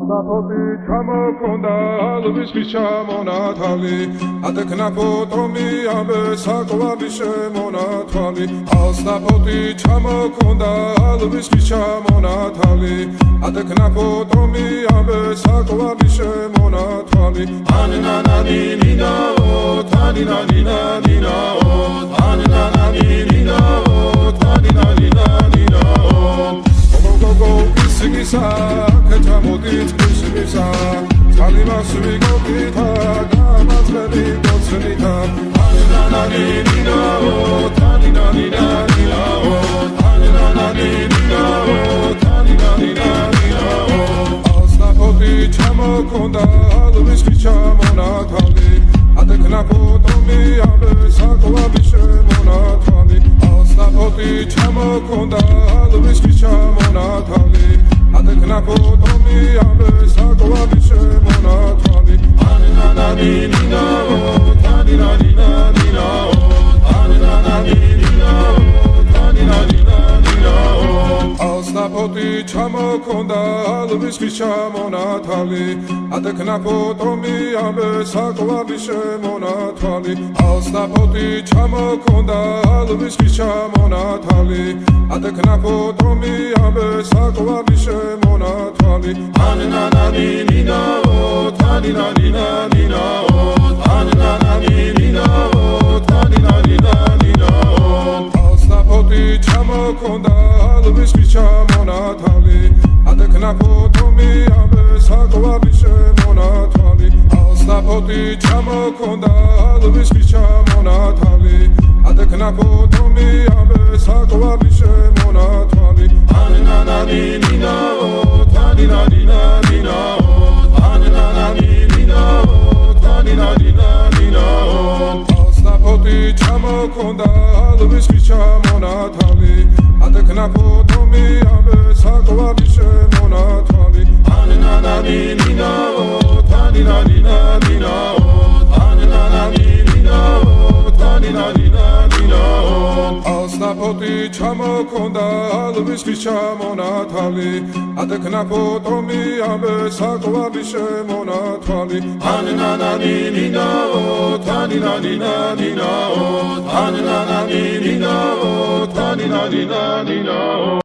Alstapoti ჩამოქონდა ალვის შემონათალი ატექნა ფოტომი ამე საკვარი შემონათალი Alstapoti ჩამოქონდა ალვის შემონათალი ატექნა ფოტომი ამე საკვარი შემონათალი ანანანინინაო თანინანინანინაო ანანანინინაო თანინანინანინაო Go Sigisa, Katamodit, Sigisa, Talimas, Vigopita, Gamas, Ready, Dotsanita, Ananina, Taninanina, Ananina, Taninanina, Alstapoti, Chamokonda, Luis Chamonatali, Ateknapo, Tomi, Abe, Sakwa, Bishemonatali, Alstapoti, Chamokonda, Luis Chamonatali, Atekna Potomi, Abe, Sakwa, Bishemonatali, Ananina, Taninanina, Ananina, Taninanina, Alstapoti, Chamokonda, Luis Chamonatali, Atekna Potomi, Abe, Sakwa, Bishemonatali, Alstapoti, Chamokonda, Luis Chamonatali, Atekna Potomi, Abe, Sakwa, Bishemonatali, Ananina, Taninanina, Ananina, Taninanina, Alstapoti, Chamokonda, Luis Chamonatali, Atekna Potomi, Abe, Sakwa, Bishemonatali, Alstapoti, Chamokonda, Luis Chamonatali, Atekna Potomi, Abe, Sakwa, Bishemonatali, Ananina, Taninanina, Ananina, Taninanina, Alstapoti, Chamokonda, Luis Chamonatali, Atekna Potomi, Abe, Sakwa, Bishemonatali, Ananina, Taninanina, Ananina, Taninanina, Alstapoti, Chamokonda, Luis Chamonatali, Atekna Potomi, Abe, Sakwa, Bishemonatali, Ananina, Taninanina, Ananina, Taninanina.